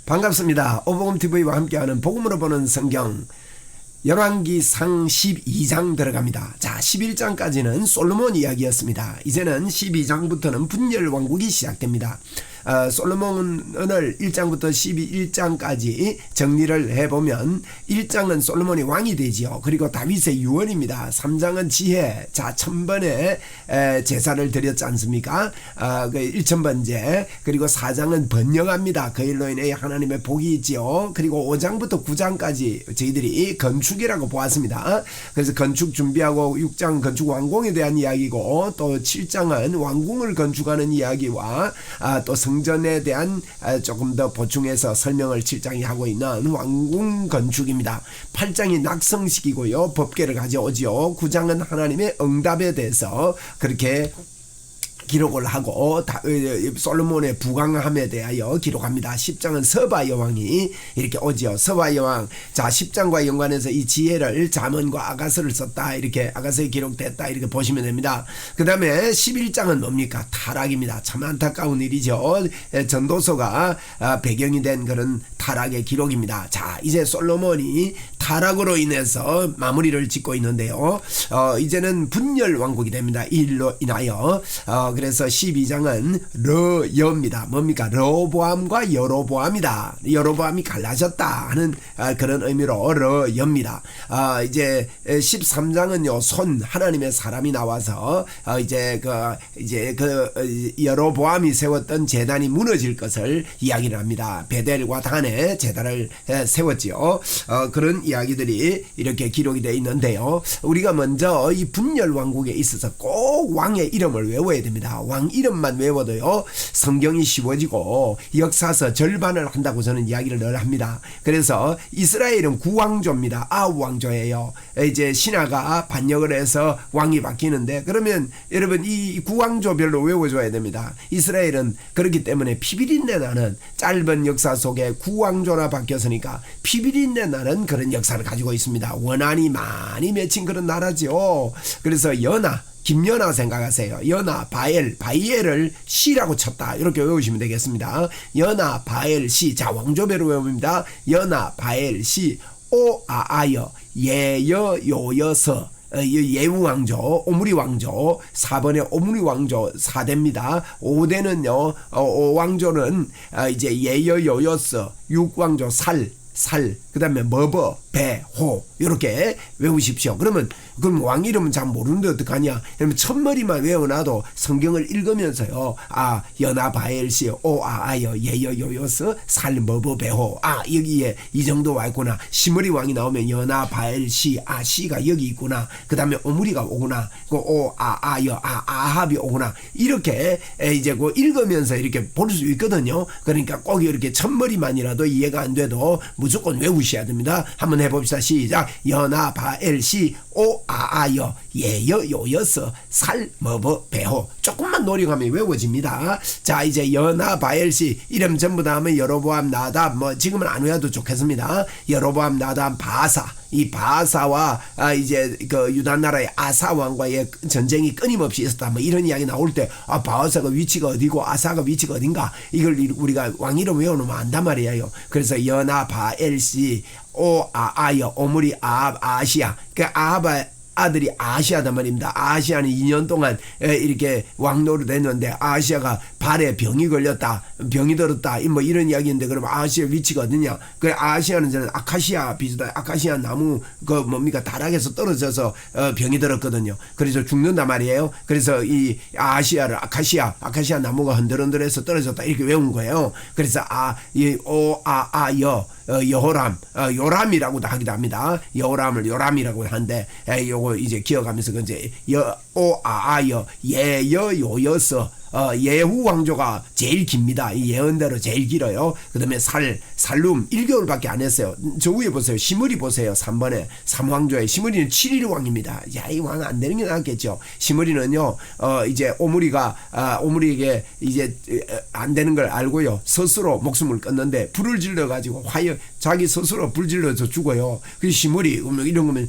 반갑습니다. 오복음TV와 함께하는 복음으로 보는 성경 열왕기상 12장 들어갑니다. 자, 11장까지는 솔로몬 이야기였습니다. 이제는 12장부터는 분열왕국이 시작됩니다. 솔로몬을 1장부터 12장까지 정리를 해보면 1장은 솔로몬이 왕이 되지요. 그리고 다윗의 유언입니다. 3장은 지혜, 자 1000번의 제사를 드렸지 않습니까? 그 1000번제. 그리고 4장은 번영합니다. 그 일로 인해 하나님의 복이 있지요. 그리고 5장부터 9장까지 저희들이 건축이라고 보았습니다. 그래서 건축 준비하고 6장 건축 완공에 대한 이야기고, 또 7장은 왕궁을 건축하는 이야기와 또 성전에 대한 조금 더 보충해서 설명을 7장이 하고 있는 왕궁 건축입니다. 8장이 낙성식이고요, 법궤를 가져오지요. 9장은 하나님의 응답에 대해서 그렇게 기록을 하고 솔로몬의 부강함에 대하여 기록합니다. 10장은 서바 여왕이 이렇게 오지요. 서바 여왕. 자, 10장과 연관해서 이 지혜를 잠언과 아가서를 썼다, 이렇게 아가서에 기록됐다, 이렇게 보시면 됩니다. 그 다음에 11장은 뭡니까? 타락입니다. 참 안타까운 일이죠. 전도서가 배경이 된 그런 타락의 기록입니다. 자, 이제 솔로몬이 타락으로 인해서 마무리를 짓고 있는데요. 이제는 분열 왕국이 됩니다. 이 일로 인하여 그래서 12장은 러여입니다. 뭡니까? 르호보암과 여로보암이다. 여로보암이 갈라졌다 하는 그런 의미로 러여입니다. 이제 13장은요, 손, 하나님의 사람이 나와서 이제 여로보암이 세웠던 제단이 무너질 것을 이야기를 합니다. 베델과 단에 제단을 세웠지요. 그런 이야기들이 이렇게 기록이 되어 있는데요. 우리가 먼저 이 분열 왕국에 있어서 꼭 왕의 이름을 외워야 됩니다. 왕 이름만 외워도요, 성경이 쉬워지고 역사서 절반을 한다고 저는 이야기를 늘 합니다. 그래서 이스라엘은 구왕조입니다. 9왕조예요. 이제 신하가 반역을 해서 왕이 바뀌는데, 그러면 여러분 이 구왕조별로 외워줘야 됩니다. 이스라엘은 그렇기 때문에 피비린내 나는, 짧은 역사 속에 구왕조나 바뀌었으니까 피비린내 나는 그런 역사를 가지고 있습니다. 원한이 많이 맺힌 그런 나라죠. 그래서 연하, 김연아 생각하세요. 연하, 바엘을 시라고 쳤다, 이렇게 외우시면 되겠습니다. 연하, 바엘, 시. 자, 왕조배로 외웁니다. 연하, 바엘, 시. 오아아여, 예여, 요여서. 예우왕조, 오므리왕조. 4번에 오므리왕조 4대입니다. 5대는요, 5왕조는 이제 예여, 요여서. 6왕조 살, 그 다음에 머버, 배, 호, 이렇게 외우십시오. 그럼 왕 이름은 잘 모르는데 어떡하냐? 그러면 첫머리만 외워놔도 성경을 읽으면서요, 연하, 바엘시, 오아아여, 예여, 요요서, 살, 머버, 배, 호. 여기에 이 정도 와 있구나. 시므리 왕이 나오면 연하, 바엘시, 시가 여기 있구나. 그 다음에 오므리가 오구나. 오아아여, 아합이 오구나. 이렇게 이제 읽으면서 이렇게 볼 수 있거든요. 그러니까 꼭 이렇게 첫머리만이라도 이해가 안 돼도 무조건 외우셔야 됩니다. 한번 해봅시다. 시작. 연하, 바엘시, 오아아여, 예여, 요여서, 살, 머버, 배호. 조금만 노력하면 외워집니다. 자, 이제 연하, 바엘시 이름 전부 다 하면 여로보암, 나답, 지금은 안 외워도 좋겠습니다. 여로보암, 나답, 바사. 이 바사와 이제 그 유다 나라의 아사 왕과의 전쟁이 끊임없이 있었다, 이런 이야기 나올 때 바사가 위치가 어디고 아사가 위치가 어딘가, 이걸 우리가 왕 이름 외워놓으면 안단 말이에요. 그래서 연하, 바엘시, 오아아여, 오므리, 아합, 아시아. 그 아합의 아들이 아시아단 말입니다. 아시아는 2년 동안 이렇게 왕노릇 했는데, 아시아가 발에 병이 걸렸다, 병이 들었다, 이런 이야기인데, 그럼 아시아 위치가 어디냐? 그 아시아는 저는 아카시아 비슷한, 아카시아 나무 다락에서 떨어져서 병이 들었거든요. 그래서 죽는단 말이에요. 그래서 이 아시아를 아카시아 나무가 흔들흔들해서 떨어졌다, 이렇게 외운 거예요. 그래서 여호람, 요람이라고도 하기도 합니다. 여호람을 요람이라고 하는데, 요거 이제 기억하면서 이제 오아아여, 예여, 요여서. 예후 왕조가 제일 깁니다. 이 예언대로 제일 길어요. 그 다음에 살룸 1개월밖에 안 했어요. 저 위에 보세요. 시므리 보세요. 3번에 3왕조에 시므리는 7일 왕입니다. 이 왕 안 되는 게 낫겠죠. 시므리는요, 이제 오므리에게 이제 안 되는 걸 알고요, 스스로 목숨을 끊는데, 불을 질러가지고 자기 스스로 불 질러서 죽어요. 그 시므리 이런 거면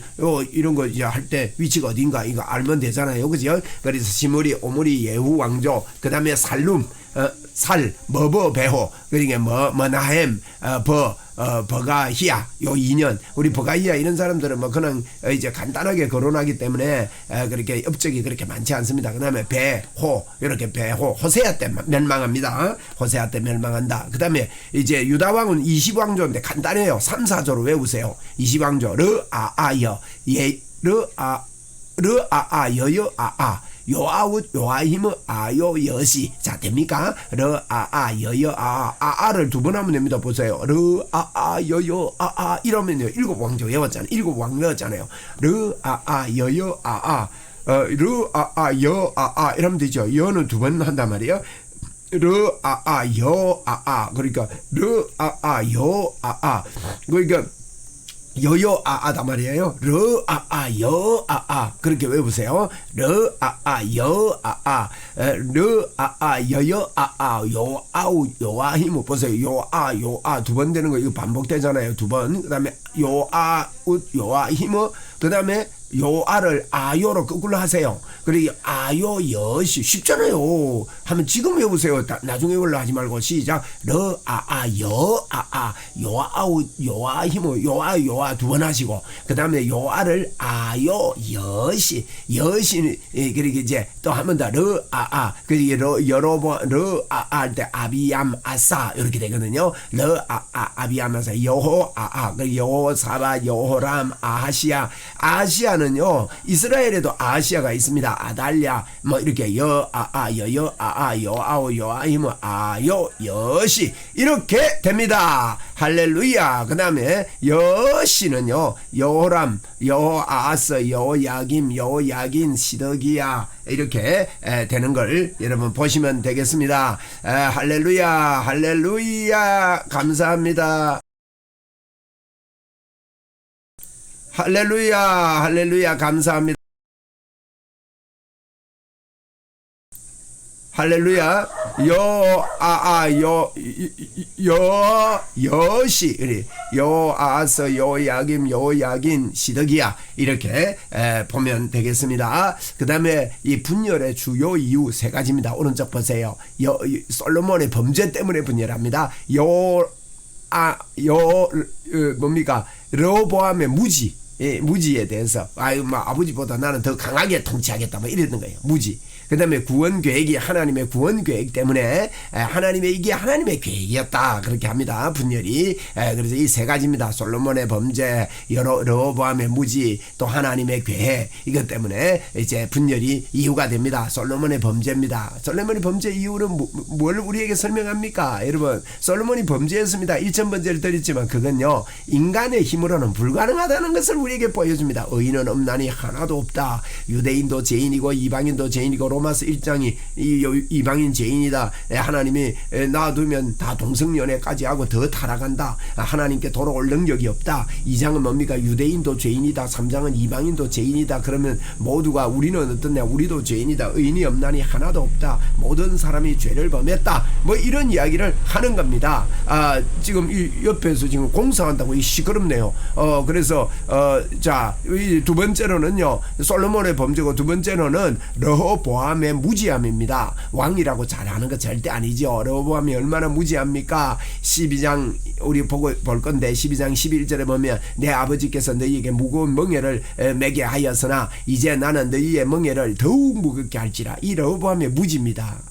이런 거 이제 할 때 위치가 어딘가 이거 알면 되잖아요. 그죠? 그래서 시므리, 오므리, 예후 왕조, 그 다음에 살룸, 살, 배호, 그러니까 머나햄, 버가히야, 요 2년. 우리 버가히야 이런 사람들은 뭐 그냥 이제 간단하게 거론하기 때문에 그렇게 업적이 그렇게 많지 않습니다. 그 다음에 배호, 이렇게 배호, 호세아 때 멸망합니다. 호세아 때 멸망한다. 그 다음에 이제 유다왕은 20왕조인데 간단해요. 3, 4조로 외우세요. 20왕조, 르아아여, 여여, 요아웃 요아힘 아요 여시. 자, 됩니까? 여여 아를 두 번 하면 됩니다. 보세요. 여여 이러면요 7왕조 외웠잖아요. 7왕 외웠잖아요. 여여 여 이러면 되죠. 여는 두 번 한단 말이에요. 그러니까 여 그러니까 여여 다 말이에요. 여 그렇게 외우세요. 여 여여 요아우 요아힘 보세요. 요아 두 번 되는 거 이거 반복되잖아요. 두 번. 그다음에 요아웃 요아힘 그다음에 요아를 아요로 거꾸로 하세요. 그리고 아요 여시 쉽잖아요. 하면 지금 외우세요. 나중에 외우려 하지 말고 시작. 요아우 요아힘 요아 두 번 하시고 그 다음에 요아를 아요 여시 그리고 이제 또 한 번 더 그리고 할 때 아비암 아사 이렇게 되거든요. 아비암 아사 여호 그리고 여호사바 여호람 아시아는요 이스라엘에도 아시아가 있습니다. 아달랴 뭐 이렇게 여여 요아오 요아힘 아요 여시 이렇게 됩니다. 할렐루야. 그 다음에 여시는요 여호람 여호아하스 여호야김 여호야긴 시드기야 이렇게 되는 걸 여러분 보시면 되겠습니다. 할렐루야 할렐루야 감사합니다. 할렐루야 할렐루야 감사합니다. 할렐루야 여시 여아서 여야김 여야긴 시드기야 이렇게 보면 되겠습니다. 그 다음에 이 분열의 주요 이유 세 가지입니다. 오른쪽 보세요. 솔로몬의 범죄 때문에 분열합니다. 뭡니까 르호보암의 무지에 대해서 아버지보다 나는 더 강하게 통치하겠다 이랬던 거예요. 무지. 그 다음에 구원 계획이 하나님의 구원 계획 때문에 이게 하나님의 계획이었다 그렇게 합니다. 분열이. 그래서 이 세 가지입니다. 솔로몬의 범죄, 르호보암의 무지, 또 하나님의 계획 이것 때문에 이제 분열이 이유가 됩니다. 솔로몬의 범죄입니다. 솔로몬의 범죄 이유는 뭘 우리에게 설명합니까? 여러분 솔로몬이 범죄했습니다. 1000번째를 드렸지만 그건요 인간의 힘으로는 불가능하다는 것을 우리에게 보여줍니다. 의인은 없나니 하나도 없다. 유대인도 죄인이고 이방인도 죄인이고 로마서 1장이 이방인 죄인이다. 하나님이 놔두면 다 동성연애까지 하고 더 타락한다. 하나님께 돌아올 능력이 없다. 2장은 뭡니까? 유대인도 죄인이다. 3장은 이방인도 죄인이다. 그러면 모두가 우리는 어떻냐? 우리도 죄인이다. 의인이 없나니 하나도 없다. 모든 사람이 죄를 범했다. 뭐 이런 이야기를 하는 겁니다. 지금 이 옆에서 지금 공사한다고 시끄럽네요. 그래서 자, 두 번째로는요 솔로몬의 범죄고 두 번째로는 르호보암의 무지함입니다. 왕이라고 잘하는 거 절대 아니죠. 르호보암이 얼마나 무지합니까? 12장 우리 볼 건데 12장 11절에 보면 내 아버지께서 너희에게 무거운 멍에를 매게 하였으나 이제 나는 너희의 멍에를 더욱 무겁게 할지라. 이 르호보암의 무지입니다.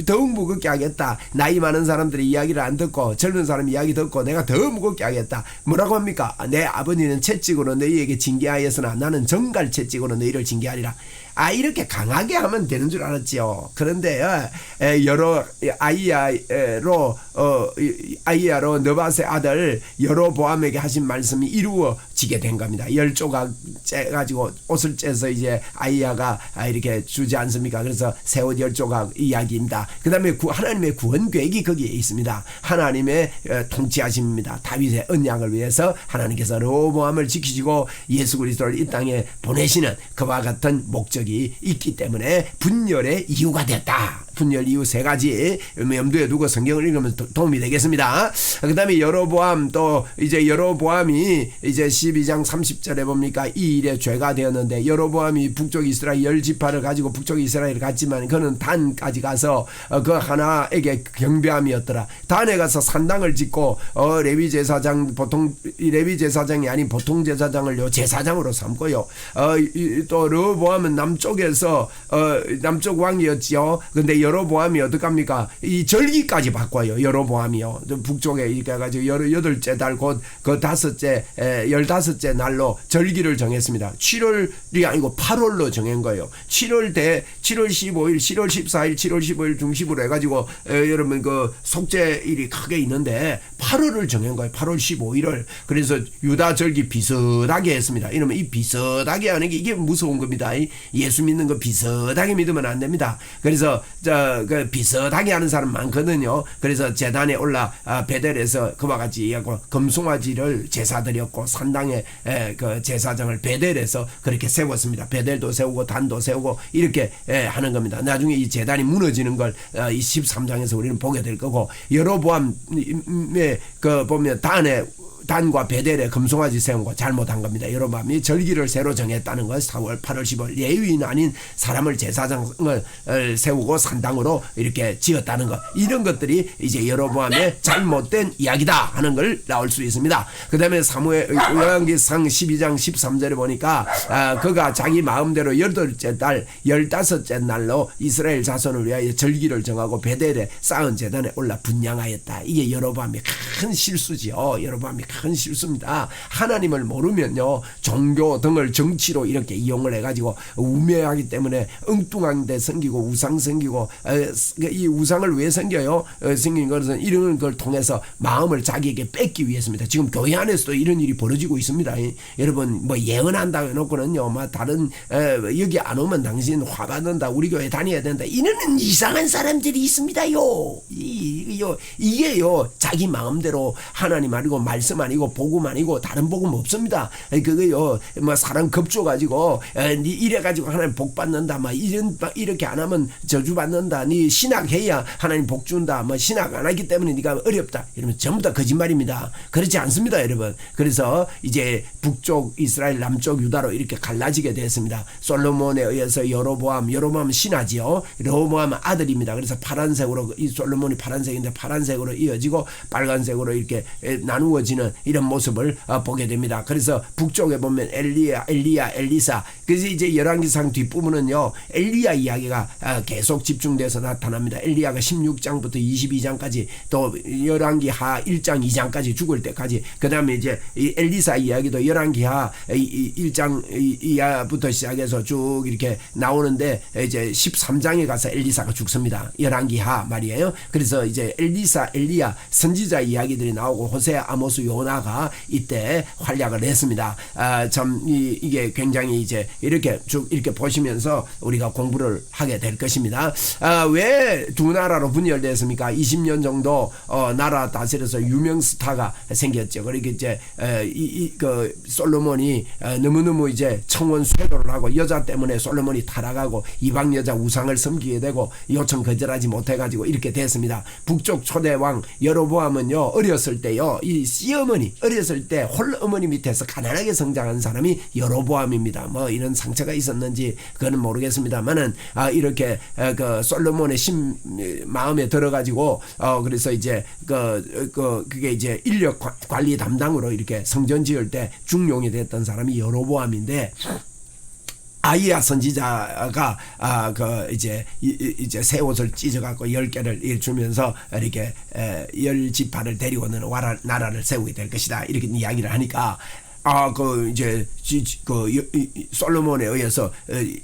더욱 무겁게 하겠다. 나이 많은 사람들이 이야기를 안 듣고 젊은 사람 이야기 듣고 내가 더 무겁게 하겠다. 뭐라고 합니까? 내 아버지는 채찍으로 너희에게 징계하였으나 나는 정갈 채찍으로 너희를 징계하리라. 이렇게 강하게 하면 되는 줄 알았지요. 그런데 여러 아이야로 느밧의 아들 여로보암에게 하신 말씀이 이루어지게 된 겁니다. 10조각 째가지고 옷을 째서 이제 아이야가 이렇게 주지 않습니까? 그래서 새 옷 10조각 이야기입니다. 그 다음에 하나님의 구원 계획이 거기에 있습니다. 하나님의 통치하심입니다. 다윗의 언약을 위해서 하나님께서 르호보암을 지키시고 예수 그리스도를 이 땅에 보내시는 그와 같은 목적이 있기 때문에 분열의 이유가 됐다. 분열 이후 세 가지 염두에 두고 성경을 읽으면 도움이 되겠습니다. 그 다음에 여로보암 또 이제 여로보암이 이제 12장 30절에 봅니까 이 일에 죄가 되었는데 여로보암이 북쪽 이스라엘 10지파를 가지고 북쪽 이스라엘을 갔지만 그는 단까지 가서 그 하나에게 경배함이었더라. 단에 가서 산당을 짓고 레위 제사장 보통 레위 제사장이 아닌 보통 제사장을 제사장으로 삼고요. 또 르호보암은 남쪽에서 남쪽 왕이었지요. 근데 여로보암이 어떡합니까? 이 절기까지 바꿔요. 여로보암이요. 북쪽에 이렇게 해가지고 8째 달 곧 그 15째 날로 절기를 정했습니다. 7월이 아니고 8월로 정한 거예요. 7월 15일, 7월 14일, 7월 15일 중심으로 해가지고 여러분 그 속죄일이 크게 있는데 8월을 정한 거예요. 8월 15일을. 그래서 유다 절기 비슷하게 했습니다. 이러면 이 비슷하게 하는 게 이게 무서운 겁니다. 예수 믿는 거 비슷하게 믿으면 안 됩니다. 그래서 그 비슷하게 하는 사람 많거든요. 그래서 제단에 올라 베델에서 그와 같이 하고 금송아지를 제사 드렸고 산당에 그 제사장을 베델에서 그렇게 세웠습니다. 베델도 세우고 단도 세우고 이렇게 하는 겁니다. 나중에 이 제단이 무너지는 걸 이 13장에서 우리는 보게 될 거고 여로보암의 그 보면 단과 베델에 금송아지 세운 거 잘못한 겁니다. 여로보암이 절기를 새로 정했다는 것 4월 8월 10월 레위인 아닌 사람을 제사장을 세우고 산당으로 이렇게 지었다는 것 이런 것들이 이제 여로보암의 잘못된 이야기다 하는 걸 나올 수 있습니다. 그 다음에 열왕기상 12장 13절에 보니까 그가 자기 마음대로 8째 달 15째 날로 이스라엘 자손을 위하여 절기를 정하고 베델에 쌓은 제단에 올라 분향하였다. 이게 여로보암의 큰 실수지요. 여로보암이 큰 실수입니다. 하나님을 모르면요 종교 등을 정치로 이렇게 이용을 해가지고 우매하기 때문에 엉뚱한 데 생기고 우상 생기고 이 우상을 왜 생겨요? 생긴 것은 이런 걸 통해서 마음을 자기에게 뺏기 위해서입니다. 지금 교회 안에서도 이런 일이 벌어지고 있습니다. 여러분 뭐 예언한다고 해놓고는요 뭐 다른 여기 안 오면 당신 화 받는다 우리 교회 다녀야 된다 이러는 이상한 사람들이 있습니다요. 이게요 자기 마음대로 하나님 아니고 말씀 아니고 복음 아니고 다른 복음 없습니다. 그거요 뭐 사람 겁줘가지고 니 이래가지고 하나님 복 받는다 막 이렇게 안 하면 저주 받는다 니 신학해야 하나님 복 준다 뭐 신학 안 하기 때문에 니가 어렵다 이러면 전부 다 거짓말입니다. 그렇지 않습니다 여러분. 그래서 이제 북쪽 이스라엘 남쪽 유다로 이렇게 갈라지게 됐습니다. 솔로몬에 의해서 여로보암은 신하지요. 르호보암은 아들입니다. 그래서 파란색으로 이 솔로몬이 파란색인데 파란색으로 이어지고 빨간색으로 이렇게 나누어지는 이런 모습을 보게 됩니다. 그래서 북쪽에 보면 엘리야, 엘리사. 그래서 이제 열왕기상 뒷부분은요 엘리야 이야기가 계속 집중돼서 나타납니다. 엘리야가 16장부터 22장까지 또 열왕기하 1장 2장까지 죽을 때까지 그 다음에 이제 이 엘리사 이야기도 열왕기하 1장 이하부터 시작해서 쭉 이렇게 나오는데 이제 13장에 가서 엘리사가 죽습니다. 열왕기하 말이에요. 그래서 이제 엘리야 선지자 이야기들이 나오고 호세아 아모스 요나가 이때 활약을 했습니다. 참 이게 굉장히 이제 이렇게 쭉 이렇게 보시면서 우리가 공부를 하게 될 것입니다. 왜 두 나라로 분열됐습니까? 20년 정도 나라 다스려서 유명 스타가 생겼죠. 그러니까 이제 그 솔로몬이 너무너무 이제 청원 쇄도를 하고 여자 때문에 솔로몬이 타락하고 이방 여자 우상을 섬기게 되고 요청 거절하지 못해가지고 이렇게 됐습니다. 북쪽 초대왕 여로보암은요 어렸을 때요 이 시어머니 어렸을 때 홀어머니 밑에서 가난하게 성장한 사람이 여로보암입니다. 뭐 이런 상처가 있었는지 그거는 모르겠습니다만은 이렇게 그 솔로몬의 마음에 들어가지고 그래서 이제 그게 이제 인력 관리 담당으로 이렇게 성전 지을 때 중용이 됐던 사람이 여로보암인데. 아이야 선지자가 이제 새 옷을 찢어갖고 10개를 주면서 이렇게 10지파를 데리고는 나라를 세우게 될 것이다 이렇게 이야기를 하니까 이제 솔로몬에 의해서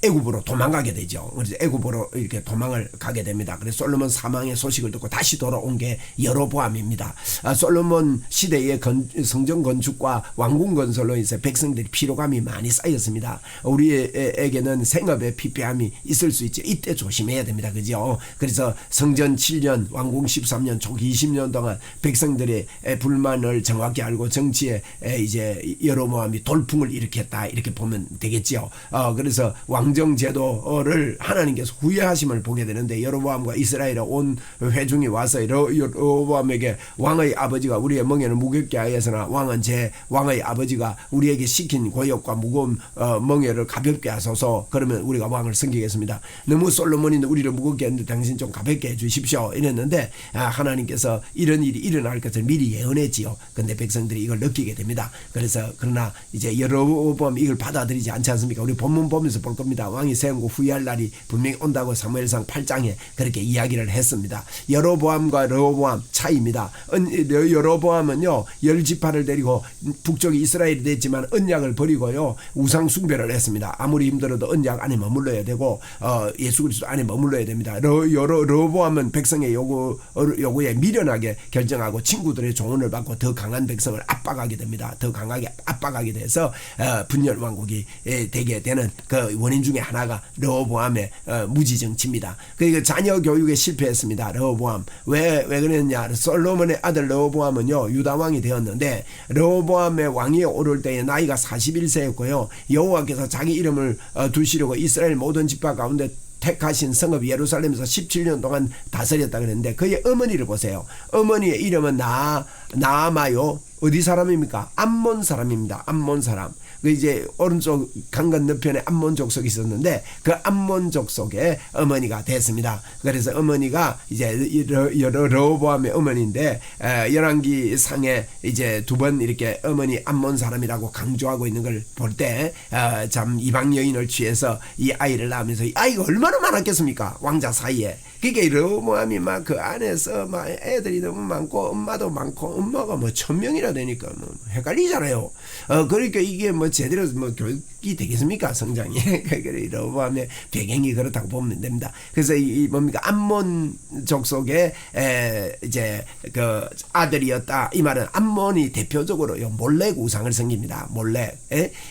애굽으로 도망가게 되죠. 그래서 애굽으로 이렇게 도망을 가게 됩니다. 그래서 솔로몬 사망의 소식을 듣고 다시 돌아온 게 여로보암입니다. 솔로몬 시대의 성전 건축과 왕궁 건설로 인해서 백성들이 피로감이 많이 쌓였습니다. 우리에게는 생업에 피폐함이 있을 수 있죠. 이때 조심해야 됩니다. 그죠? 그래서 성전 7년, 왕궁 13년, 총 20년 동안 백성들의 불만을 정확히 알고 정치에 이제 여로보암이 돌풍을 일으켰다 이렇게 보면 되겠지요. 그래서 왕정 제도를 하나님께서 후회하심을 보게 되는데 여로보암과 이스라엘의 온 회중이 와서 여로보암에게 왕의 아버지가 우리의 멍에는 무겁게 하였으나 왕의 아버지가 우리에게 시킨 고역과 무거운 멍에를 가볍게 하소서. 그러면 우리가 왕을 섬기겠습니다. 너무 솔로몬이 우리를 무겁게 했는데 당신 좀 가볍게 해주십시오 이랬는데 하나님께서 이런 일이 일어날 것을 미리 예언했지요. 근데 백성들이 이걸 느끼게 됩니다. 그래서 그러나 이제 여로보암이 이걸 받아들이지 않지 않습니까? 우리 본문 보면서 볼 겁니다. 왕이 세운 거 후회할 날이 분명히 온다고 사무엘상 8장에 그렇게 이야기를 했습니다. 여로보암과 르호보암 차이입니다. 여로보암은요 10지파를 데리고 북쪽이 이스라엘이 됐지만 언약을 버리고요 우상 숭배를 했습니다. 아무리 힘들어도 언약 안에 머물러야 되고 예수 그리스도 안에 머물러야 됩니다. 르호보암은 백성의 요구에 미련하게 결정하고 친구들의 조언을 받고 더 강한 백성을 압박하게 됩니다. 더 강하게 압박하게 돼서 분열 왕국이 되게 되는 그 원인 중에 하나가 르호보암의 무지정치입니다. 그러니까 자녀 교육에 실패했습니다. 르호보암 왜 그랬냐? 솔로몬의 아들 르호보암은요 유다 왕이 되었는데 르호보암의 왕위에 오를 때에 나이가 41세였고요 여호와께서 자기 이름을 두시려고 이스라엘 모든 지파 가운데 택하신 성읍 예루살렘에서 17년 동안 다스렸다 그랬는데 그의 어머니를 보세요. 어머니의 이름은 나아마요. 어디 사람입니까? 암몬 사람입니다. 암몬 사람. 그 이제 오른쪽 강 건너편에 암몬 족속이 있었는데 그 암몬 족속의 어머니가 됐습니다. 그래서 어머니가 이제 르호보암의 어머니인데 열왕기 상에 이제 두 번 이렇게 어머니 암몬 사람이라고 강조하고 있는 걸 볼 때 참 이방 여인을 취해서 이 아이를 낳으면서 이 아이가 얼마나 많았겠습니까? 왕자 사이에. 그게 르호보암이 막 그 안에서 막 애들이 너무 많고 엄마도 많고 엄마가 뭐 1000명이나 되니까 뭐 헷갈리잖아요. 그러니까 이게 뭐 제대로 뭐 교육이 되겠습니까? 성장이. 르호보암의 배경이 그렇다고 보면 됩니다. 그래서 이 뭡니까? 암몬 족속의 이제 그 아들이었다. 이 말은 암몬이 대표적으로 몰렉 우상을 섬깁니다. 몰렉.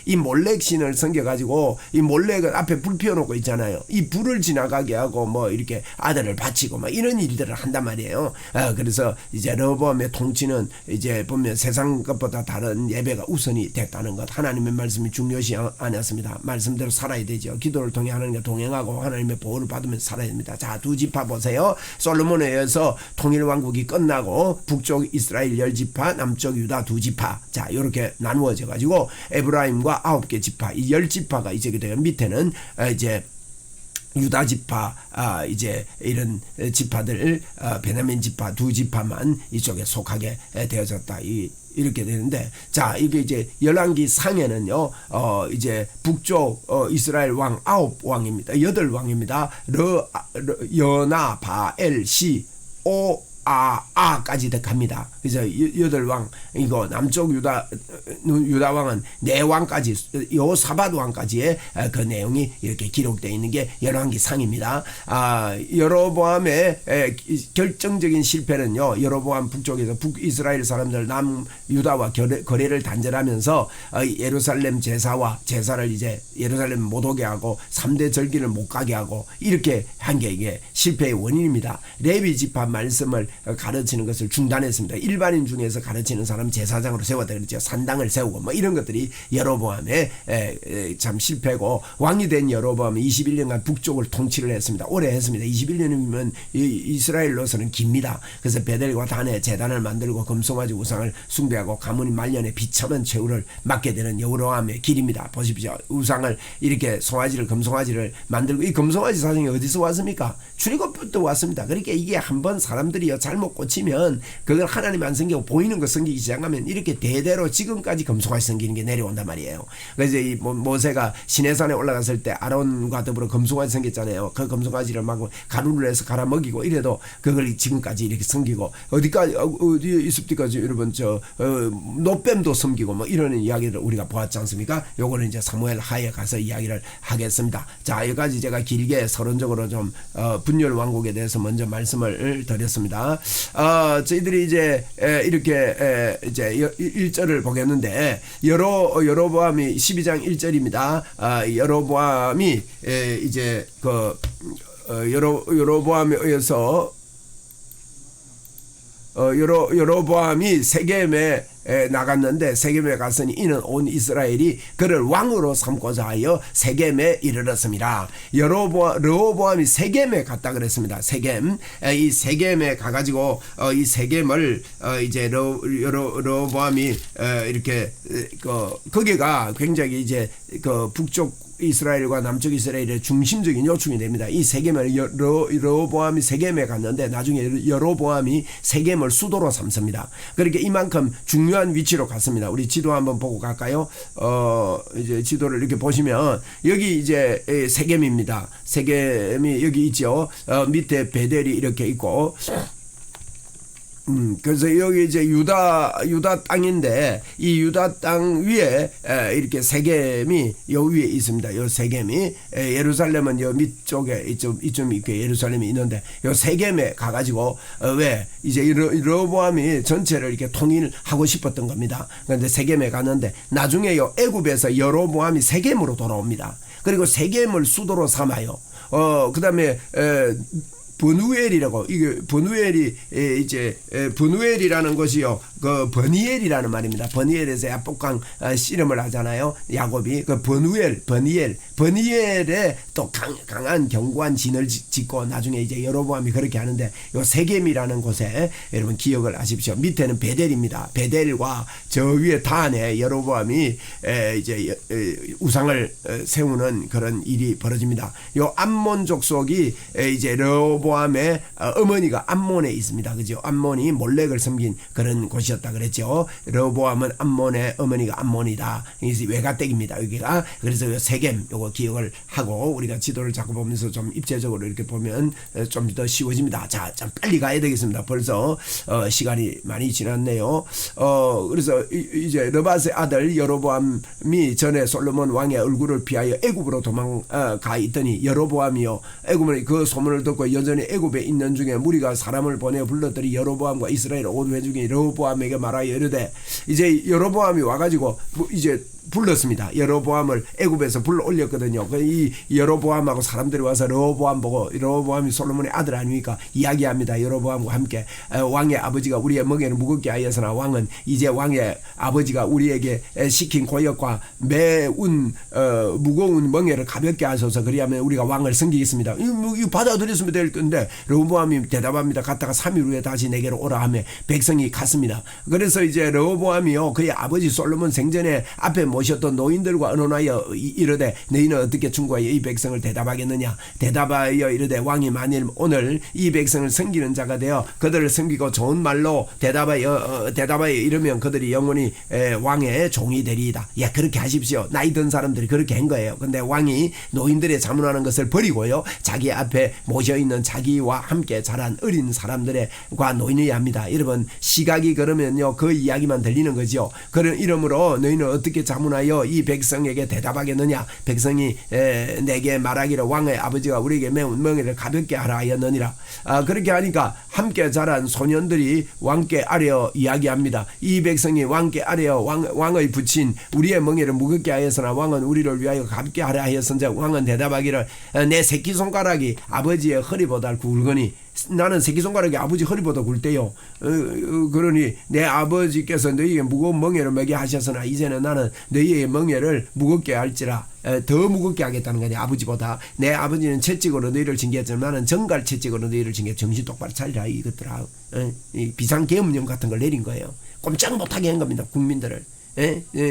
이 몰렉 신을 섬겨가지고 이 몰렉은 앞에 불 피워놓고 있잖아요. 이 불을 지나가게 하고 뭐 이렇게 아들을 바치고 막 이런 일들을 한단 말이에요. 그래서 이제 르호보암의 통치는 이제 보면 세상 것보다 다른 예배가 우선이 됐다는 것. 하나님의 말씀이 중요시 않았습니다. 말씀대로 살아야 되죠. 기도를 통해 하나님과 동행하고 하나님의 보호를 받으면서 살아야 됩니다. 자, 두 지파 보세요. 솔로몬에 의해서 통일왕국이 끝나고 북쪽 이스라엘 10지파, 남쪽 유다 2지파. 자, 이렇게 나누어져 가지고 에브라임과 9개 지파, 이 10지파가 이제 되어 밑에는 이제 유다 지파, 이제 이런 지파들, 베냐민 지파 2지파만 이쪽에 속하게 되어졌다. 이렇게 되는데, 자, 이게 이제 열왕기 상에는요, 이제 북쪽, 이스라엘 왕 9왕입니다. 8왕입니다. 여나, 바엘, 시, 오, 까지 갑니다. 그래서 8왕, 이거 남쪽 유다 왕은 4왕까지, 요사밧 왕까지의 그 내용이 이렇게 기록되어 있는 게 열왕기 상입니다. 여로보암의 결정적인 실패는요, 여로보암 북쪽에서 북이스라엘 사람들 남유다와 거래를 단절하면서 예루살렘 제사를 이제 예루살렘 못 오게 하고 3대 절기를 못 가게 하고 이렇게 한 게 이게 실패의 원인입니다. 레위 지파 말씀을 가르치는 것을 중단했습니다. 일반인 중에서 가르치는 사람 제사장으로 세웠다 그랬죠. 산당을 세우고 뭐 이런 것들이 여로보암의 참 실패고, 왕이 된 여로보암은 21년간 북쪽을 통치를 했습니다. 오래 했습니다. 21년이면 이스라엘로서는 깁니다. 그래서 베델과 단에 제단을 만들고 금송아지 우상을 숭배하고 가문이 말년에 비참한 최후를 맞게 되는 여로보암의 길입니다. 보십시오. 우상을 이렇게 송아지를 금송아지를 만들고, 이 금송아지 사정이 어디서 왔습니까? 출애굽부터 왔습니다. 그러니까 이게 한번 사람들이요 잘못 꽂히면 그걸 하나님 안 섬기고 보이는 거 섬기기 시작하면 이렇게 대대로 지금까지 금송아지 섬기는 게 내려온단 말이에요. 그래서 이 모세가 시내산에 올라갔을 때 아론과 더불어 금송아지 섬겼잖아요. 그 금송아지를 막 가루를 해서 갈아 먹이고 이래도 그걸 지금까지 이렇게 섬기고, 어디까지 어디 있습니까? 여러분 노뱀도 섬기고 뭐 이런 이야기를 우리가 보았지 않습니까? 요거는 이제 사무엘 하에 가서 이야기를 하겠습니다. 자, 여기까지 제가 길게 서론적으로 좀 분열 왕국에 대해서 먼저 말씀을 드렸습니다. 저희들이 이제 이렇게 이제 1절을 보겠는데, 여로보암이 12장 1절입니다. 여로보암이 이제 그 여로보암에 의해서 여로보암이 세겜에 나갔는데 세겜에 갔으니 이는 온 이스라엘이 그를 왕으로 삼고자 하여 세겜에 이르렀습니다. 르호보암이 세겜에 갔다 그랬습니다. 세겜. 이 세겜에 가가지고 이 세겜을 이제 르호보암이 이렇게 거기가 굉장히 이제 그 북쪽 이스라엘과 남쪽 이스라엘의 중심적인 요충이 됩니다. 이 세겜을 여로보암이 세겜에 갔는데 나중에 여로보암이 세겜을 수도로 삼습니다. 그렇게 이만큼 중요한 위치로 갔습니다. 우리 지도 한번 보고 갈까요? 이제 지도를 이렇게 보시면 여기 이제 세겜입니다. 세겜이 여기 있죠. 밑에 베델이 이렇게 있고. 그래서 여기 이제 유다 땅인데 이 유다 땅 위에 이렇게 세겜이 요 위에 있습니다. 요 세겜이 예루살렘은 요 밑쪽에 이쯤 이렇게 예루살렘이 있는데 요 세겜에 가가지고 왜 이제 르호보암이 전체를 이렇게 통일하고 싶었던 겁니다. 그런데 세겜에 갔는데 나중에 요 애굽에서 여로보암이 세겜으로 돌아옵니다. 그리고 세겜을 수도로 삼아요. 그다음에 버누엘이라고 이게 버누엘이 이제 버누엘이라는 것이요 그 버니엘이라는 말입니다. 버니엘에서 야복강 씨름을 하잖아요. 야곱이 그 버니엘에 또 강한 견고한 진을 짓고 나중에 이제 여로보암이 그렇게 하는데 요 세겜이라는 곳에 여러분 기억을 하십시오. 밑에는 베델입니다. 베델과 저 위에 단에 여로보암이 이제 우상을 세우는 그런 일이 벌어집니다. 요 암몬 족속이 이제 르호보암의 어머니가 암몬에 있습니다. 그죠? 암몬이 몰렉을 섬긴 그런 곳이었다 그랬죠. 르호보암은 암몬의 어머니가 암몬이다. 이게 외가댁입니다. 여기가. 그래서 요 세겜 요거 기억을 하고 우리가 지도를 자꾸 보면서 좀 입체적으로 이렇게 보면 좀 더 쉬워집니다. 자, 좀 빨리 가야 되겠습니다. 벌써 시간이 많이 지났네요. 그래서 이제 르밧의 아들 여로보암이 전에 솔로몬 왕의 얼굴을 피하여 애굽으로 도망가 있더니 여로보암이요 애굽을 그 소문을 듣고 여전히 애굽에 있는 중에 무리가 사람을 보내어 불렀더니 여로보암과 이스라엘 온 회중이 여로보암에게 말하여 이르되 이제 여로보암이 와가지고 이제 불렀습니다. 여로보암을 애굽에서 불러 올렸거든요. 이 여로보암하고 사람들이 와서 르호보암 보고 르호보암이 솔로몬의 아들 아닙니까? 이야기합니다. 여로보암과 함께 왕의 아버지가 우리의 멍에를 무겁게 하였으나 왕은 이제 왕의 아버지가 우리에게 시킨 고역과 매운 무거운 멍에를 가볍게 하소서. 그리하면 우리가 왕을 섬기겠습니다. 이거 받아들였으면 될 건데 르호보암이 대답합니다. 갔다가 3일 후에 다시 내게로 오라 하며 백성이 갔습니다. 그래서 이제 르호보암이요 그의 아버지 솔로몬 생전에 앞에 모셨던 노인들과 언론하여 이르되 너희는 어떻게 충고하여 이 백성을 대답하겠느냐. 대답하여 이르되 왕이 만일 오늘 이 백성을 섬기는 자가 되어 그들을 섬기고 좋은 말로 대답하여 이르면 그들이 영원히 왕의 종이 되리이다. 예, 그렇게 하십시오. 나이 든 사람들이 그렇게 한 거예요. 근데 왕이 노인들의 자문하는 것을 버리고요 자기 앞에 모셔있는 자기와 함께 자란 어린 사람들과 노인이어야 합니다. 여러분 시각이 그러면요 그 이야기만 들리는 거죠. 그런 이름으로 너희는 어떻게 자문하여 이 백성에게 대답하겠느냐. 백성이 내게 말하기를 왕의 아버지가 우리에게 매운 멍에를 가볍게 하라 하였느니라. 그렇게 하니까 함께 자란 소년들이 왕께 아뢰어 이야기합니다. 이 백성이 왕께 아뢰어 왕의 붙인 우리의 멍에를 무겁게 하였으나 왕은 우리를 위하여 가볍게 하라 하였은즉 왕은 대답하기를 내 새끼손가락이 아버지의 허리보다 굵으니 나는 새끼손가락이 아버지 허리보다 굵대요. 그러니 내 아버지께서 너희에게 무거운 멍에를 매게 하셨으나 이제는 나는 너희의 멍에를 무겁게 할지라. 더 무겁게 하겠다는 거냐. 아버지보다. 내 아버지는 채찍으로 너희를 징계했지만 나는 정갈 채찍으로 너희를 징계. 정신 똑바로 차리라 이것들아. 비상계엄령 같은 걸 내린 거예요. 꼼짝 못하게 한 겁니다. 국민들을.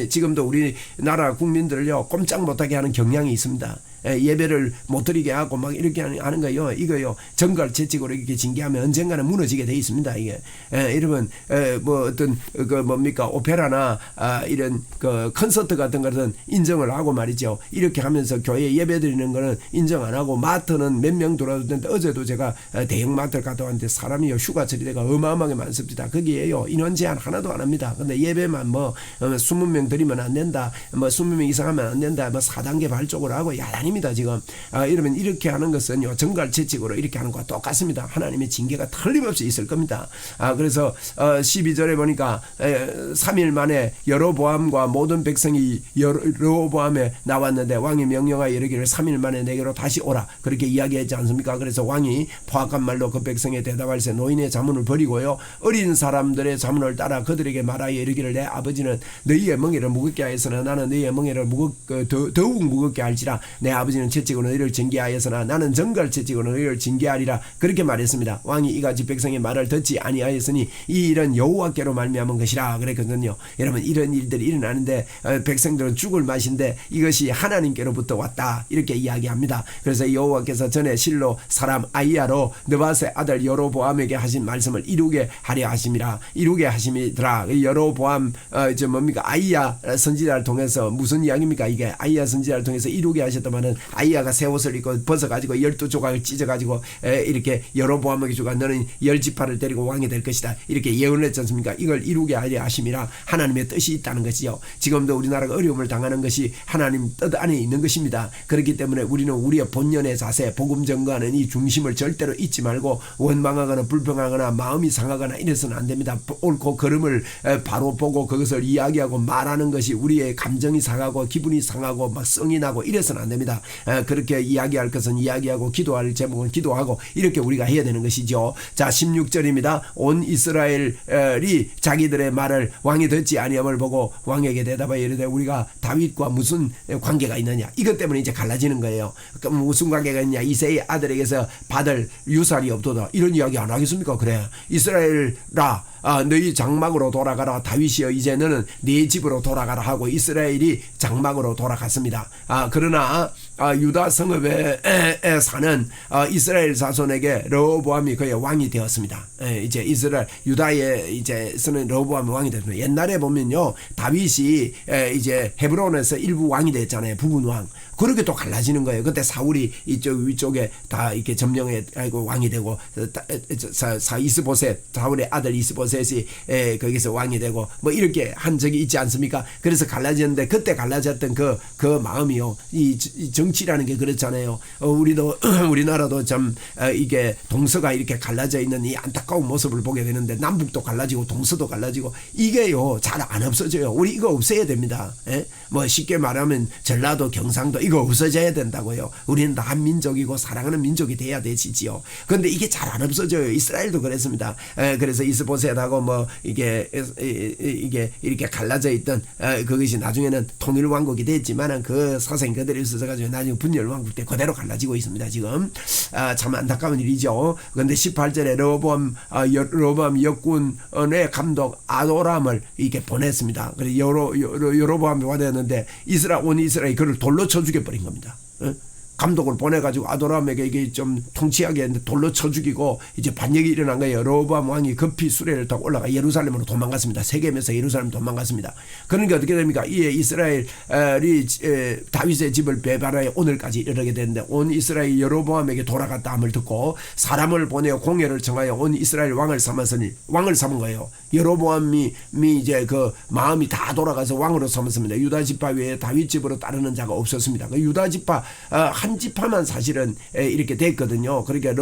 지금도 우리나라 국민들을요 꼼짝 못하게 하는 경향이 있습니다. 예배를 못 드리게 하고 막 이렇게 하는 거요. 이거요 정갈 채찍으로 이렇게 징계하면 언젠가는 무너지게 돼 있습니다. 이게 여러분 뭐 어떤 그 뭡니까 오페라나 이런 그 콘서트 같은 것은 인정을 하고 말이죠. 이렇게 하면서 교회 예배 드리는 거는 인정 안 하고 마트는 몇 명 들어왔는데 어제도 제가 대형 마트를 갔다 왔는데 사람이요 휴가철이가 어마어마하게 많습니다. 거기에요 인원 제한 하나도 안 합니다. 근데 예배만 뭐 20명 드리면 안 된다. 뭐 20명 이상 하면 안 된다. 뭐 4단계 발족을 하고 야단이 왕입니다 지금. 이러면 이렇게 하는 것은요 정갈채찍으로 이렇게 하는 것과 똑같습니다. 하나님의 징계가 틀림없이 있을 겁니다. 그래서 12절에 보니까 3일 만에 여로보암과 모든 백성이 여로보암에 나왔는데 왕이 명령하여 이르기를 3일 만에 내게로 다시 오라 그렇게 이야기했지 않습니까? 그래서 왕이 포악한 말로 그 백성에 대답할세 노인의 자문을 버리고요 어린 사람들의 자문을 따라 그들에게 말하여 이르기를 내 아버지는 너희의 멍에를 무겁게 하였으나 나는 너희의 멍에를 더욱 무겁게 할지라. 내 아버지는 채찍으로 너희를 징계하였으나 나는 정갈 채찍으로 너희를 징계하리라 그렇게 말했습니다. 왕이 이같이 백성의 말을 듣지 아니하였으니 이 일은 여호와께로 말미암은 것이라 그랬거든요. 여러분 이런 일들이 일어나는데 백성들은 죽을 맛인데 이것이 하나님께로부터 왔다 이렇게 이야기합니다. 그래서 여호와께서 전에 실로 사람 아이야로 느밧의 아들 여로보암에게 하신 말씀을 이루게 하려 하심이라. 이루게 하심이더라. 여로보암 뭡니까 아이야 선지자를 통해서 무슨 이야기입니까? 이게 아이야 선지자를 통해서 이루게 하셨다마는 아이야가 새 옷을 입고 벗어가지고 12조각을 찢어가지고 이렇게 여로보암에게 주가 너는 10지파를 데리고 왕이 될 것이다 이렇게 예언을 했지 않습니까? 이걸 이루게 하려 하심이라. 하나님의 뜻이 있다는 것이요. 지금도 우리나라가 어려움을 당하는 것이 하나님 뜻 안에 있는 것입니다. 그렇기 때문에 우리는 우리의 본연의 자세 복음 전가하는 이 중심을 절대로 잊지 말고 원망하거나 불평하거나 마음이 상하거나 이래서는 안 됩니다. 옳고 그름을 바로 보고 그것을 이야기하고 말하는 것이 우리의 감정이 상하고 기분이 상하고 막 성이 나고 이래서는 안 됩니다. 그렇게 이야기할 것은 이야기하고 기도할 제목은 기도하고 이렇게 우리가 해야 되는 것이죠. 자 16절입니다. 온 이스라엘이 자기들의 말을 왕이 듣지 아니함을 보고 왕에게 대답하여 이르되 우리가 다윗과 무슨 관계가 있느냐. 이것 때문에 이제 갈라지는 거예요. 그럼 무슨 관계가 있냐. 이새의 아들에게서 받을 유산이 없도다. 이런 이야기 안 하겠습니까? 그래 이스라엘아 너희 장막으로 돌아가라. 다윗이여 이제 너는 네 집으로 돌아가라 하고 이스라엘이 장막으로 돌아갔습니다. 그러나 유다 성읍에 사는 이스라엘 자손에게 르호보암이 그의 왕이 되었습니다. 이제 이스라엘 유다에 이제 쓰는 르호보암이 왕이 되었습니다. 옛날에 보면요 다윗이 이제 헤브론에서 일부 왕이 됐잖아요. 부분 왕. 그렇게 또 갈라지는 거예요. 그때 사울이 이쪽 위쪽에 다 이렇게 점령해 왕이 되고 이스보셋 사울의 아들 이스보셋이 거기서 왕이 되고 뭐 이렇게 한 적이 있지 않습니까? 그래서 갈라졌는데 그때 갈라졌던 그 마음이요. 이 정치라는 게 그렇잖아요. 우리도 우리나라도 참 이게 동서가 이렇게 갈라져 있는 이 안타까운 모습을 보게 되는데 남북도 갈라지고 동서도 갈라지고 이게요 잘 안 없어져요. 우리 이거 없애야 됩니다. 뭐 쉽게 말하면 전라도 경상도 이거 없어져야 된다고요. 우리는 다 한민족이고 사랑하는 민족이 돼야 되지요. 그런데 이게 잘 안 없어져요. 이스라엘도 그랬습니다. 그래서 이스보셋하고 뭐 이게 이렇게 갈라져 있던 그것이 나중에는 통일왕국이 됐지만은 그 사생 그대로 있어서가지고 나중에 분열왕국 때 그대로 갈라지고 있습니다. 지금 참 안타까운 일이죠. 그런데 18절에 르호보암 역군의 감독 아도람을 이렇게 보냈습니다. 그래서 여로보암이 와대었는데 온 이스라엘이 그를 돌로 쳐 죽여버린 겁니다. 감독을 보내가지고 아도람에게 이게 좀 통치하게 했는데 돌로 쳐 죽이고 이제 반역이 일어난 거예요. 르호보암 왕이 급히 수레를 타고 올라가 예루살렘으로 도망갔습니다. 세겜에서 예루살렘 도망갔습니다. 그러니까 어떻게 됩니까? 이에 이스라엘이 다윗의 집을 배반하여 오늘까지 이르게 되는데 온 이스라엘이 여로보암에게 돌아갔다 함을 듣고 사람을 보내어 공회를 정하여 온 이스라엘 왕을 삼은 거예요. 여로보암이 이제 그 마음이 다 돌아가서 왕으로 삼았습니다. 유다 지파 외에 다윗 집으로 따르는 자가 없었습니다. 그 유다 지파 한 지파만 사실은 이렇게 됐거든요. 그러니까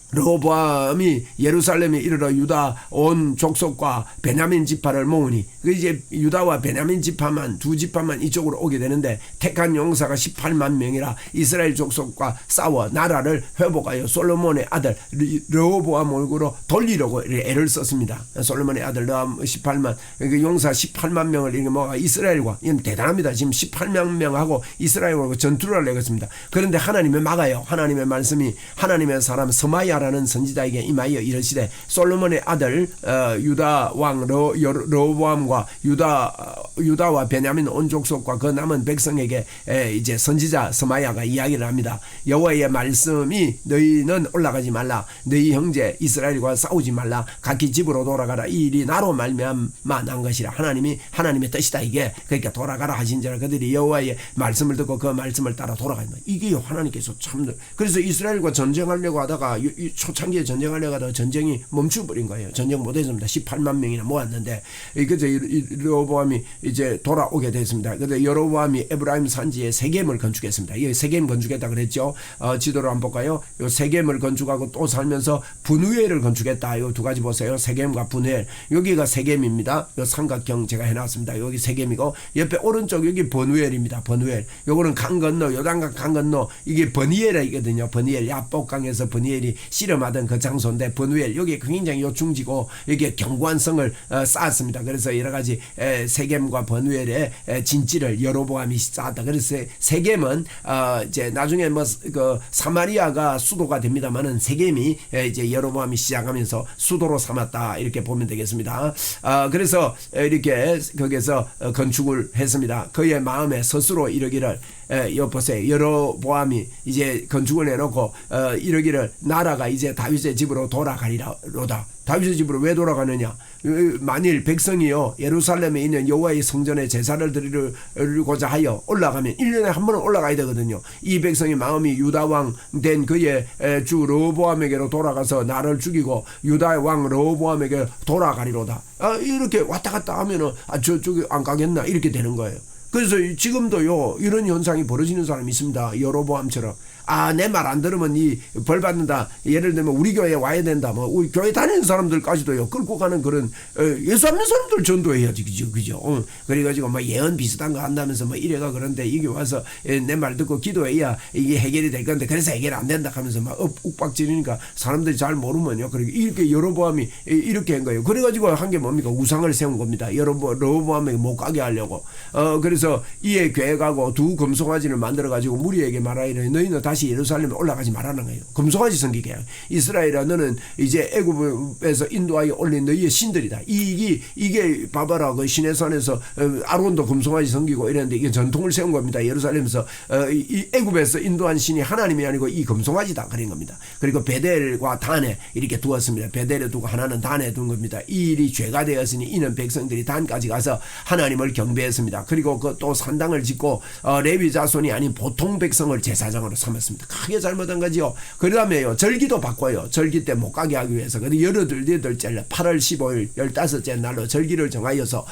르호보암이 예루살렘에 이르러 유다 온 족속과 베냐민 지파를 모으니 그 이제 유다와 베냐민 지파만 두 지파만 이쪽으로 오게 되는데 택한 용사가 18만 명이라 이스라엘 족속과 싸워 나라를 회복하여 솔로몬의 아들 르호보암 얼굴로 돌리려고 애를 썼습니다. 솔로몬의 아들 18만 그 용사 18만 명을 이렇게 모아 이스라엘과 이건 대단합니다. 지금 18만 명하고 이스라엘과 전투를 하려고 했습니다. 그런데 하나님이 막아요. 하나님의 말씀이 하나님의 사람 스마야 라는 선지자에게 임하여 이르시되 솔로몬의 아들 유다 왕 르호보암과 유다와 베냐민 온 족속과 그 남은 백성에게 이제 선지자 스마야가 이야기를 합니다. 여호와의 말씀이 너희는 올라가지 말라. 너희 형제 이스라엘과 싸우지 말라. 각기 집으로 돌아가라. 이 일이 나로 말미암아 난 것이라. 하나님의 뜻이다 이게. 그러니까 돌아가라 하신지라 그들이 여호와의 말씀을 듣고 그 말씀을 따라 돌아간다. 이게 하나님께서 참 그래서 이스라엘과 전쟁하려고 하다가 초창기에 전쟁하려고 하다가 전쟁이 멈춰버린 거예요. 전쟁 못했습니다. 18만 명이나 모았는데 그래서 르호보암이 이제 돌아오게 됐습니다. 그런데 여로보암이 에브라임 산지에 세겜을 건축했습니다. 이 세겜 건축했다 그랬죠. 지도를 한번 볼까요? 요 세겜을 건축하고 또 살면서 분우엘을 건축했다. 요 두 가지 보세요. 세겜과 분우엘. 여기가 세겜입니다. 요 삼각형 제가 해놨습니다. 여기 세겜이고 옆에 오른쪽 여기 버누엘입니다. 버누엘. 요거는 강 건너 요단강 강 건너 이게 버니엘이거든요. 버니엘 야복강에서 버니엘이 씨름하던 그 장소인데 버누엘 여기 굉장히 요충지고 여기에 견고한 성을 쌓았습니다. 그래서 여러 가지 세겜과 버누엘의 진지를 여로보암이 쌓았다. 그래서 세겜은 이제 나중에 뭐 그 사마리아가 수도가 됩니다만은 세겜이 이제 여로보암이 시작하면서 수도로 삼았다 이렇게 보면 되겠습니다. 그래서 이렇게 거기서 건축을 했습니다. 그의 마음에 스스로 이러기를 요 보세요. 여로보암이 이제 건축을 해놓고 이러기를 나라가 이제 다윗의 집으로 돌아가리로다. 다윗의 집으로 왜 돌아가느냐? 만일 백성이요 예루살렘에 있는 여호와의 성전에 제사를 드리고자 하여 올라가면 1년에 한 번은 올라가야 되거든요. 이 백성의 마음이 유다왕 된 그의 주 르호보암에게로 돌아가서 나를 죽이고 유다의 왕 르호보암에게 돌아가리로다. 이렇게 왔다 갔다 하면은 저기 안 가겠나 이렇게 되는 거예요. 그래서 지금도요 이런 현상이 벌어지는 사람이 있습니다. 여로보암처럼 내 말 안 들으면 이 벌 받는다. 예를 들면 우리 교회에 와야 된다. 뭐 우리 교회 다니는 사람들까지도요 끌고 가는 그런 예수 믿는 사람들 전도해야지 그죠? 그래가지고 뭐 예언 비슷한 거 한다면서 뭐 이래가 그런데 이게 와서 내 말 듣고 기도해야 이게 해결이 될 건데 그래서 해결 안 된다 하면서 막 욱박지르니까 사람들이 잘 모르면요. 그렇게 이렇게 여로보암이 이렇게 한 거예요. 그래가지고 한 게 뭡니까? 우상을 세운 겁니다. 여로보암에게 못 가게 하려고. 그래서 이에 교회 가고 두 금송아지를 만들어가지고 무리에게 말하이르니 너희는 다시 예루살렘에 올라가지 말라는 거예요. 금송아지 섬기게. 이스라엘아 너는 이제 애굽에서 인도하여 올린 너희의 신들이다. 이게 봐봐라 그 시내산에서 아론도 금송아지 섬기고 이랬는데 이게 전통을 세운 겁니다. 예루살렘에서 이 애굽에서 인도한 신이 하나님이 아니고 이 금송아지다 그런 겁니다. 그리고 베델과 단에 이렇게 두었습니다. 베델에 두고 하나는 단에 둔 겁니다. 이 일이 죄가 되었으니 이는 백성들이 단까지 가서 하나님을 경배했습니다. 그리고 그 또 산당을 짓고 레위 자손이 아닌 보통 백성을 제사장으로 삼았습니다. 크게 잘못한 거지요. 그 다음에요 절기도 바꿔요. 절기 때 못 가게 하기 위해서. 근데 18째 8월 15일 15째 날로 절기를 정하여서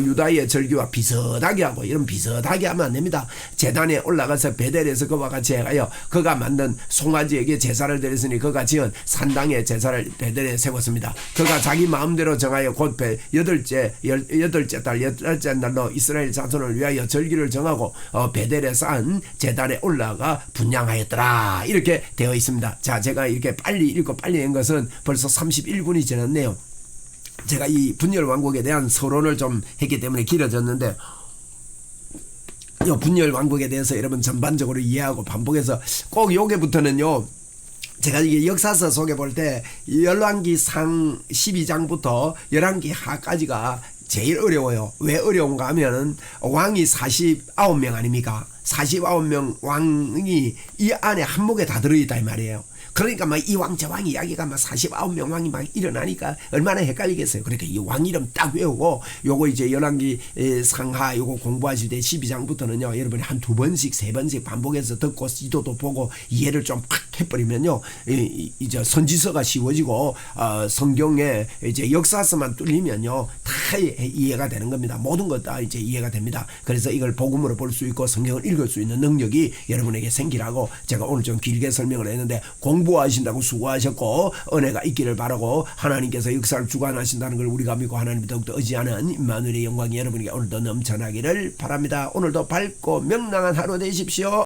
유다의 절기와 비슷하게 하고 이런 비슷하게 하면 안 됩니다. 제단에 올라가서 베델에서 그와 같이 해가요. 그가 만든 송아지에게 제사를 드렸으니 그가 지은 산당에 제사를 베델에 세웠습니다. 그가 자기 마음대로 정하여 곧 8째 달 8째 날로 이스라엘 자손을 위하여 절기를 정하고 베델에 쌓은 제단에 올라가 분향하였더라. 이렇게 되어 있습니다. 자, 제가 이렇게 빨리 읽고 빨리 한 것은 벌써 31분이 지났네요. 제가 이 분열 왕국에 대한 서론을 좀 했기 때문에 길어졌는데 이 분열 왕국에 대해서 여러분 전반적으로 이해하고 반복해서 꼭 여기부터는요. 제가 이게 역사서 속에 볼 때 열왕기상 12장부터 열왕기하까지가 제일 어려워요. 왜 어려운가 하면 왕이 49명 아닙니까? 49명 왕이 이 안에 한목에 다 들어있다 이 말이에요. 그러니까 막 이 왕 저 왕 이야기가 막 49명 왕이 막 일어나니까 얼마나 헷갈리겠어요. 그러니까 이 왕 이름 딱 외우고 요거 이제 열왕기 상하 요거 공부하실 때 12장부터는요 여러분이 한 두 번씩 세 번씩 반복해서 듣고 지도도 보고 이해를 좀 팍 해버리면요 이제 선지서가 쉬워지고 성경에 이제 역사서만 뚫리면요 다 이해가 되는 겁니다. 모든 것 다 이제 이해가 됩니다. 그래서 이걸 복음으로 볼 수 있고 성경을 읽을 수 있는 능력이 여러분에게 생기라고 제가 오늘 좀 길게 설명을 했는데 공부하신다고 수고하셨고 은혜가 있기를 바라고 하나님께서 역사를 주관하신다는 걸 우리가 믿고 하나님 더욱더 의지하는 임마누엘의 영광이 여러분에게 오늘도 넘쳐나기를 바랍니다. 오늘도 밝고 명랑한 하루 되십시오.